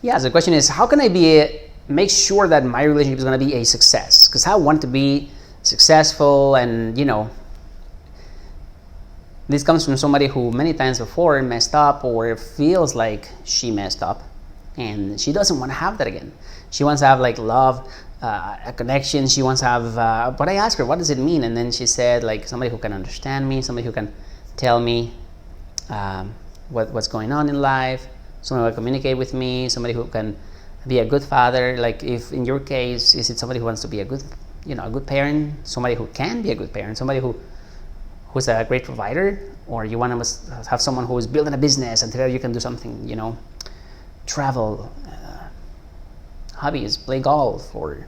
Yeah, so the question is, how can I make sure that my relationship is going to be a success? Because I want to be successful, and this comes from somebody who many times before messed up or feels like she messed up, and she doesn't want to have that again. She wants to have like love, a connection. She wants to have, but I asked her, what does it mean? And then she said, like, somebody who can understand me, somebody who can tell me what's going on in life, somebody who can communicate with me, somebody who can be a good father. Like, if in your case, is it somebody who wants to be a good, a good parent, somebody who can be a good parent, somebody who's a great provider, or you want to have someone who is building a business and together you can do something, travel, hobbies, play golf, or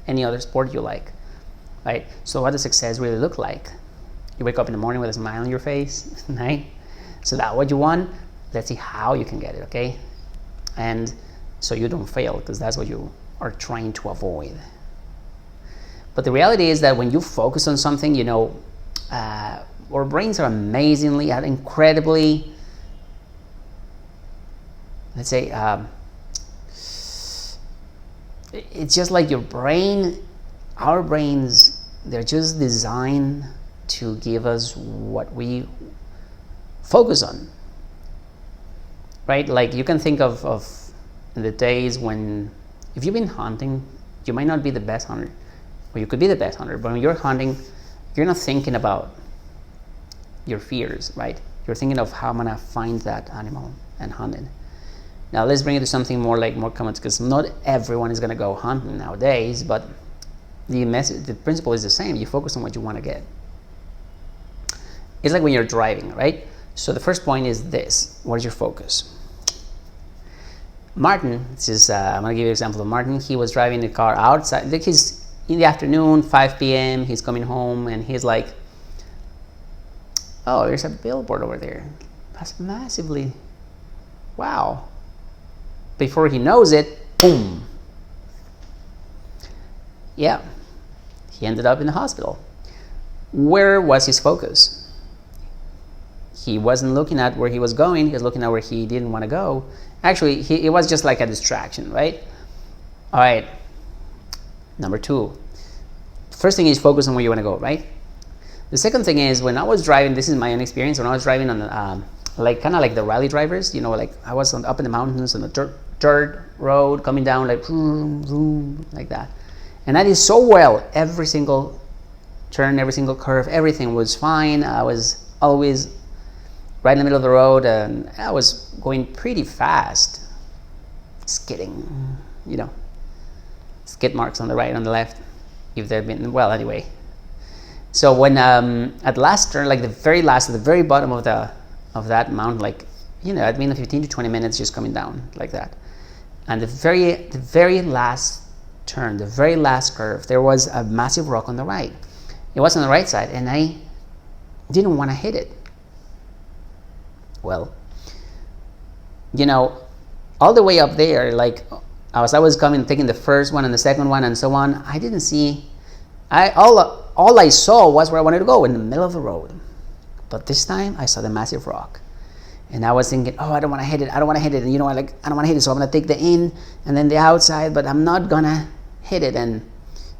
any other sport you like, right? So what does success really look like? You wake up in the morning with a smile on your face, right? So that what you want? Let's see how you can get it, okay? And so you don't fail, because that's what you are trying to avoid. But the reality is that when you focus on something, our brains are incredibly, let's say, it's just like your brain, our brains, they're just designed to give us what we focus on, right? Like, you can think of the days when, if you've been hunting, you might not be the best hunter, or you could be the best hunter, but when you're hunting, you're not thinking about your fears, right? You're thinking of how I'm gonna find that animal and hunt it. Now let's bring it to something more common, because not everyone is gonna go hunting nowadays, but the principle is the same. You focus on what you want to get. It's like when you're driving, right? So the first point is this: what is your focus? Martin, I'm gonna give you an example of Martin. He was driving the car outside. Like, he's in the afternoon, 5 p.m. He's coming home, and he's like, oh, there's a billboard over there. That's massively, wow. Before he knows it, boom. Yeah, he ended up in the hospital. Where was his focus? He wasn't looking at where he was going. He was looking at where he didn't want to go. Actually, it was just like a distraction, right? All right. Number 2. First thing is focus on where you want to go, right? The second thing is, when I was driving, this is my own experience, when I was driving on kind of like the rally drivers, like I was up in the mountains on the dirt road, coming down like vroom, vroom, like that. And I did so well. Every single turn, every single curve, everything was fine. I was always right in the middle of the road, and I was going pretty fast, skidding, skid marks on the right, on the left, if they've been, well, anyway. So when at last turn, like the very last, at the very bottom of that mountain, like, I'd been 15 to 20 minutes just coming down like that. And the very last turn, the very last curve, there was a massive rock on the right. It was on the right side, and I didn't want to hit it. Well, all the way up there, like, as I was coming, taking the first one and the second one and so on, I didn't see, all I saw was where I wanted to go, in the middle of the road. But this time I saw the massive rock, and I was thinking, oh, I don't want to hit it, and I don't want to hit it, so I'm going to take the in and then the outside, but I'm not going to hit it.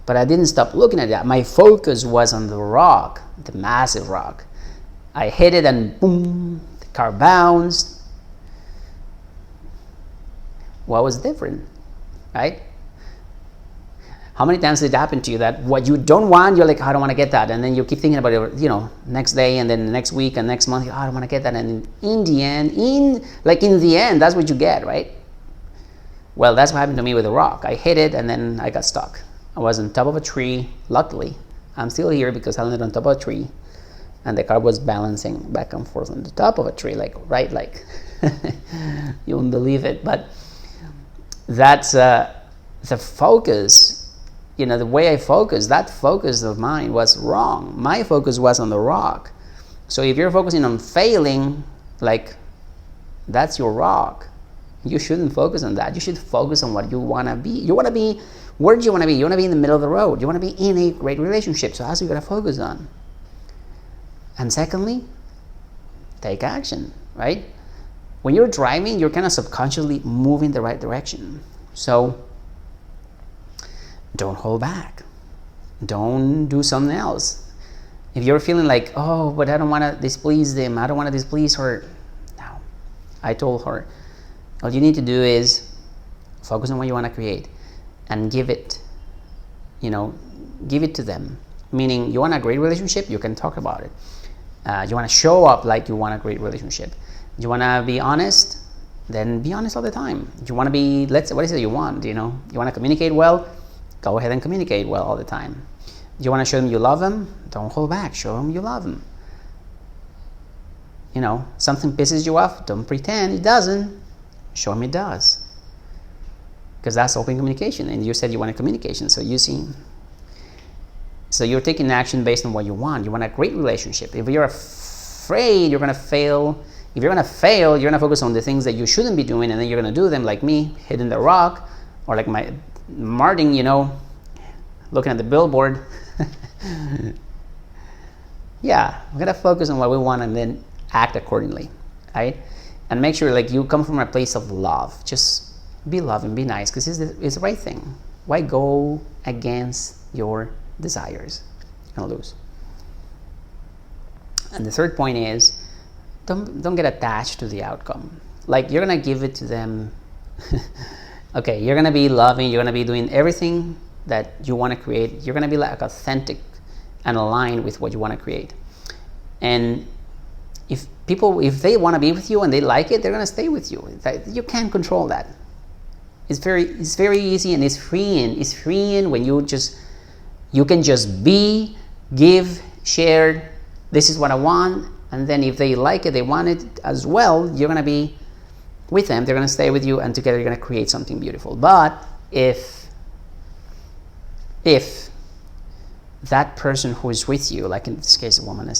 But I didn't stop looking at it. My focus was on the rock, the massive rock. I hit it, and boom, the car bounced. What was different, right? How many times did it happen to you that what you don't want, you're like, I don't want to get that, and then you keep thinking about it, next day, and then the next week and next month, I don't want to get that, and in the end, that's what you get, right? Well, that's what happened to me with the rock. I hit it, and then I got stuck. I was on top of a tree. Luckily, I'm still here because I landed on top of a tree, and the car was balancing back and forth on the top of a tree, like you won't believe it, but that's the focus. The way I focused, that focus of mine was wrong. My focus was on the rock. So if you're focusing on failing, like, that's your rock. You shouldn't focus on that. You should focus on what you want to be. Where do you want to be? You want to be in the middle of the road. You want to be in a great relationship. So that's what you got to focus on. And secondly, take action, right? when you're driving, you're kind of subconsciously moving the right direction. So don't hold back. Don't do something else. If you're feeling like, oh, but I don't want to displease them, I don't want to displease her. No. I told her, all you need to do is focus on what you want to create and give it, give it to them. Meaning, you want a great relationship, you can talk about it. You want to show up like you want a great relationship. You want to be honest, then be honest all the time. You want to be, what is it you want? You want to communicate well, go ahead and communicate well all the time. You want to show them you love them, don't hold back, show them you love them. Something pisses you off, don't pretend it doesn't, show them it does. Because that's open communication, and you said you wanted communication, so so you're taking action based on what you want. You want a great relationship. If you're afraid you're going to fail, if you're going to fail, you're going to focus on the things that you shouldn't be doing, and then you're going to do them, like me, hitting the rock, or like Martin, looking at the billboard. Yeah, we're going to focus on what we want and then act accordingly, right? And make sure you come from a place of love. Just be loving, be nice, because it's the right thing. Why go against your desires? You're going to lose. And the third point is, don't get attached to the outcome. You're going to give it to them. Okay, you're going to be loving, you're going to be doing everything that you want to create. You're going to be authentic and aligned with what you want to create. And if they want to be with you and they like it, they're going to stay with you. You can't control that. It's very easy, and it's freeing. It's freeing when you can just be, give, share. This is what I want. And then if they like it, they want it as well, you're going to be with them. They're going to stay with you, and together you're going to create something beautiful. But if that person who is with you, like in this case, a woman,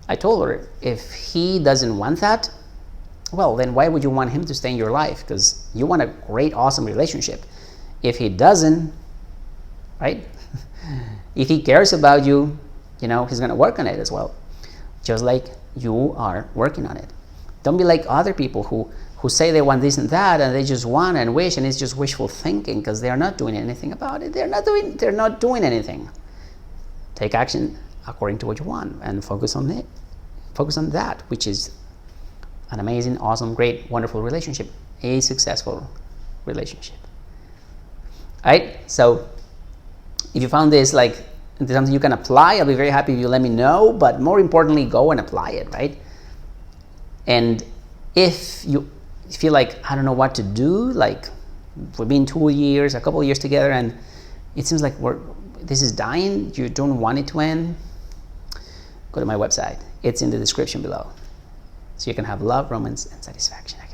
I told her, if he doesn't want that, well, then why would you want him to stay in your life? Because you want a great, awesome relationship. If he doesn't, right? If he cares about you, he's going to work on it as well. Just like you are working on it. Don't be like other people who say they want this and that, and they just want and wish, and it's just wishful thinking, because they are not doing anything about it. They're not doing anything. Take action according to what you want, and focus on it. Focus on that, which is an amazing, awesome, great, wonderful relationship, a successful relationship. All right? So if you found this something you can apply, I'll be very happy if you let me know, but more importantly, go and apply it, right? And if you feel like, I don't know what to do, we've been 2 years, a couple of years together, and it seems like this is dying, you don't want it to end, go to my website. It's in the description below. So you can have love, romance, and satisfaction again.